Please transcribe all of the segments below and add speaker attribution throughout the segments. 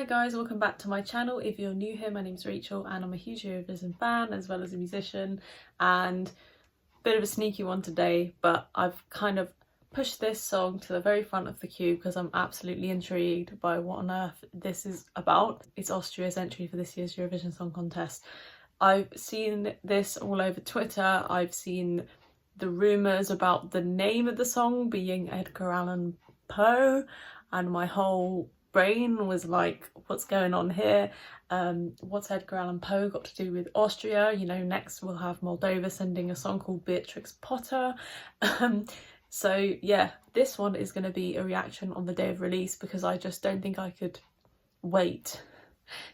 Speaker 1: guys, welcome back to my channel. If you're new here, my name's Rachel and I'm a huge Eurovision fan as well as a musician, and a bit of a sneaky one today, but I've kind of pushed this song to the very front of the queue because I'm absolutely intrigued by what on earth this is about. It's Austria's entry for this year's Eurovision Song Contest. I've seen this all over Twitter. I've seen the rumours about the name of the song being Edgar Allan Poe, and my whole brain was like, what's going on here? What's Edgar Allan Poe got to do with Austria? You know, next we'll have Moldova sending a song called Beatrix Potter. So yeah, this one is going to be a reaction on the day of release because I just don't think I could wait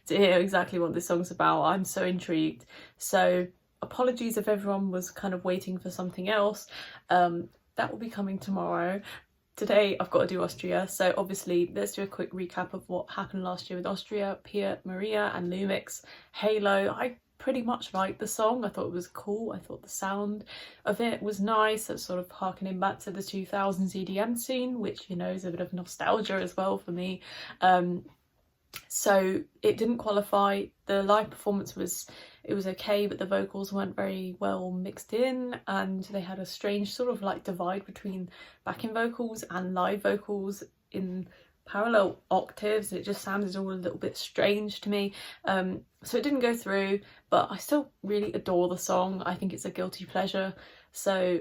Speaker 1: to hear exactly what this song's about. I'm so intrigued. So apologies if everyone was kind of waiting for something else. That will be coming tomorrow. Today I've got to do Austria, so obviously let's do a quick recap of what happened last year with Austria. Pia, Maria and Lumix, Halo. I pretty much liked the song. I thought it was cool. I thought the sound of it was nice. It's sort of harkening back to the 2000s EDM scene, which, you know, is a bit of nostalgia as well for me. So it didn't qualify. The live performance was okay, but the vocals weren't very well mixed in, and they had a strange sort of like divide between backing vocals and live vocals in parallel octaves. It just sounded all a little bit strange to me. So it didn't go through, but I still really adore the song. I think it's a guilty pleasure. So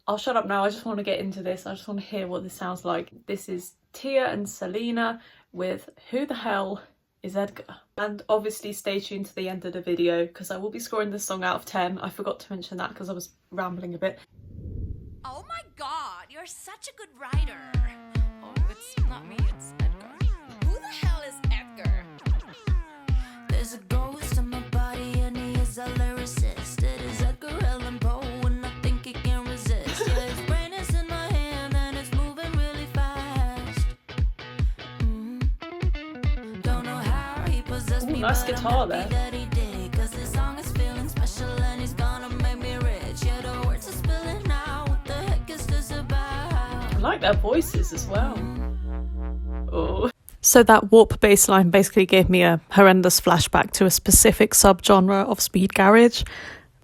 Speaker 1: I'll shut up now. I just want to get into this. I just want to hear what this sounds like. This is Taya and Salena with Who the Hell Is Edgar? And obviously stay tuned to the end of the video because I will be scoring this song out of 10. I forgot to mention that because I was rambling a bit.
Speaker 2: Oh my god, you're such a good writer. Oh, it's not me, it's Edgar. Who the hell is Edgar? There's a ghost in my body and he is a lyricist. It is Edgar Allan Poe and I think he can resist. Yeah, his brain is in my hand and it's moving really fast. Don't know how he possessed me,
Speaker 1: nice guitar there.
Speaker 2: that he did, cause this song is feeling special and he's gonna make me rich. Yeah, the words are spilling out. What the heck is this about?
Speaker 1: I like their voices as well. Oh. So that warp bass line basically gave me a horrendous flashback to a specific subgenre of speed garage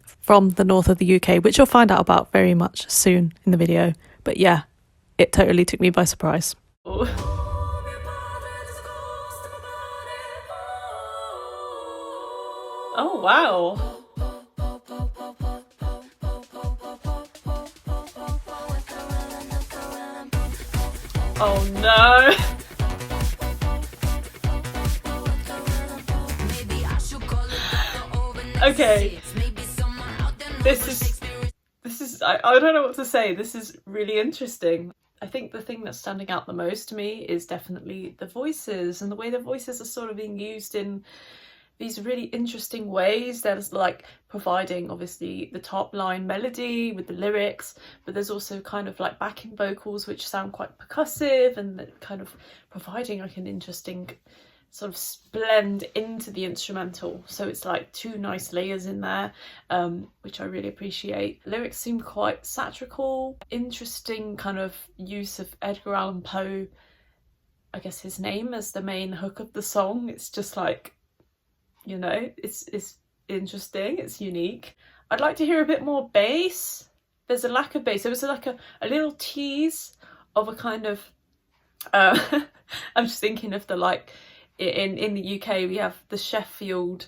Speaker 1: from the north of the UK, which you'll find out about very much soon in the video. But yeah, it totally took me by surprise. Oh. Oh wow. Oh no. Okay. This is I don't know what to say. This is really interesting. I think the thing that's standing out the most to me is definitely the voices and the way the voices are sort of being used in these really interesting ways. There's like providing obviously the top line melody with the lyrics, but there's also kind of like backing vocals which sound quite percussive and kind of providing like an interesting sort of blend into the instrumental. So it's like two nice layers in there, which I really appreciate. Lyrics seem quite satirical, interesting kind of use of Edgar Allan Poe, I guess his name, as the main hook of the song. It's just like, you know, it's interesting, it's unique. I'd like to hear a bit more bass. There's a lack of bass. There was like a little tease of a kind of I'm just thinking of the like in the UK we have the Sheffield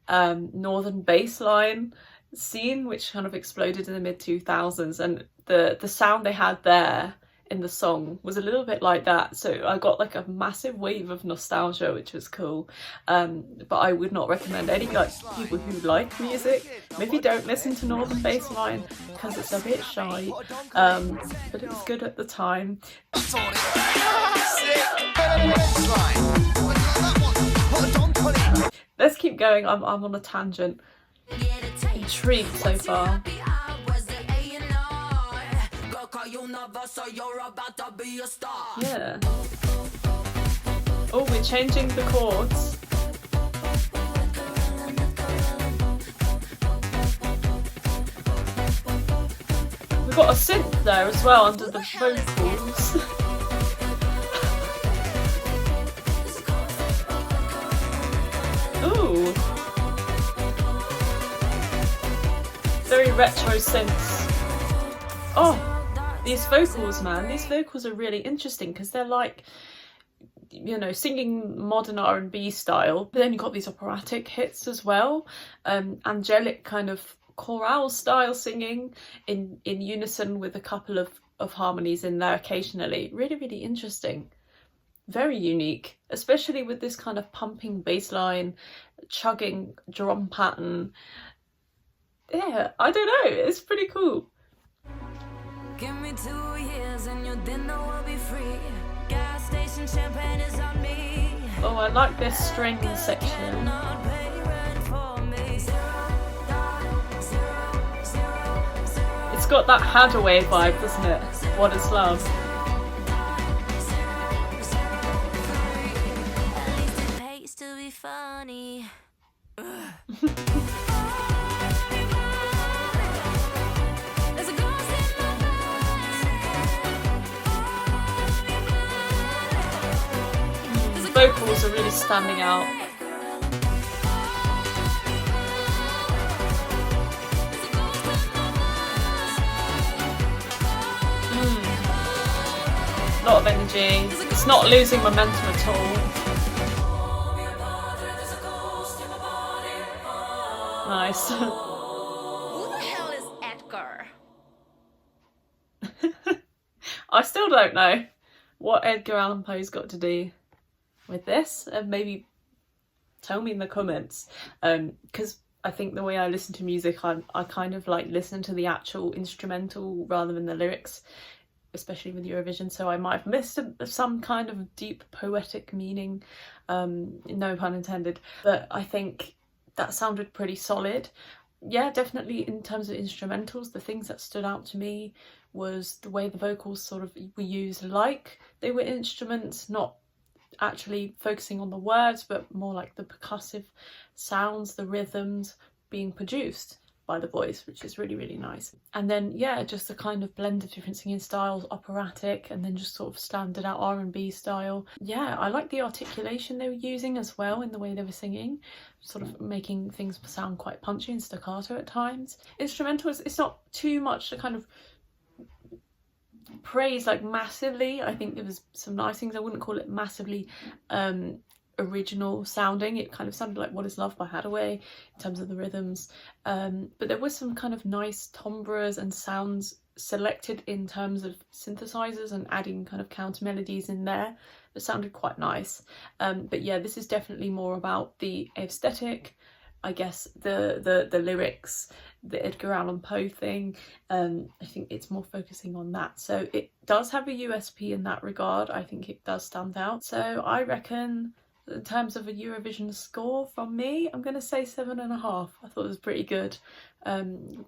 Speaker 1: northern bass line scene, which kind of exploded in the mid 2000s, and the sound they had there in the song was a little bit like that. So I got like a massive wave of nostalgia, which was cool. But I would not recommend any like people who like music, maybe don't listen to northern bass line because it's a bit shy, but it was good at the time. Let's keep going. I'm on a tangent. Intrigued so far. Yeah. Oh, we're changing the chords. We've got a synth there as well under the vocals. cool. Very retro synths. Oh, these vocals, man. These vocals are really interesting because they're like, you know, singing modern R&B style, but then you've got these operatic hits as well, angelic kind of chorale style singing in unison with a couple of harmonies in there occasionally. Really, really interesting. Very unique, especially with this kind of pumping bass line, chugging drum pattern. Yeah, I don't know, it's pretty cool.
Speaker 2: Give me 2 years and your dinner will be free. Gas station champagne is on me.
Speaker 1: Oh, I like this string section. It's got that Hadaway vibe, doesn't it? What is love?
Speaker 2: At least it pays to be funny.
Speaker 1: Vocals are really standing out. A lot of energy. It's not losing momentum at all. Nice.
Speaker 2: Who the hell is Edgar?
Speaker 1: I still don't know what Edgar Allan Poe's got to do with this, and maybe tell me in the comments, because I think the way I listen to music, I kind of like listen to the actual instrumental rather than the lyrics, especially with Eurovision, so I might have missed some kind of deep poetic meaning, no pun intended, but I think that sounded pretty solid. Yeah, definitely in terms of instrumentals, the things that stood out to me was the way the vocals sort of were used like they were instruments, not actually focusing on the words, but more like the percussive sounds, the rhythms being produced by the voice, which is really, really nice. And then, yeah, just a kind of blend of different singing styles, operatic, and then just sort of standard out R&B style. Yeah, I like the articulation they were using as well in the way they were singing, sort of making things sound quite punchy and staccato at times. Instrumental, it's not too much to kind of praise like massively. I think there was some nice things. I wouldn't call it massively original sounding. It kind of sounded like What Is Love by Hadaway in terms of the rhythms, but there was some kind of nice timbres and sounds selected in terms of synthesizers and adding kind of counter melodies in there that sounded quite nice. But yeah, this is definitely more about the aesthetic, I guess, the lyrics, the Edgar Allan Poe thing. I think it's more focusing on that, so it does have a USP in that regard. I think it does stand out, so I reckon in terms of a Eurovision score from me, I'm gonna say 7.5. I thought it was pretty good,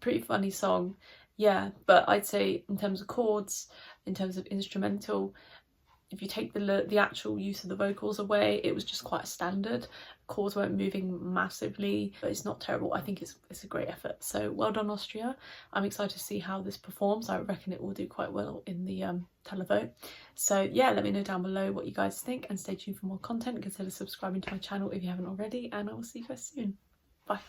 Speaker 1: pretty funny song, yeah. But I'd say in terms of chords, in terms of instrumental, if you take the actual use of the vocals away, it was just quite standard. Chords weren't moving massively, but it's not terrible. I think it's a great effort. So well done, Austria. I'm excited to see how this performs. I reckon it will do quite well in the televote. So yeah, let me know down below what you guys think, and stay tuned for more content. Consider subscribing to my channel if you haven't already, and I will see you guys soon. Bye.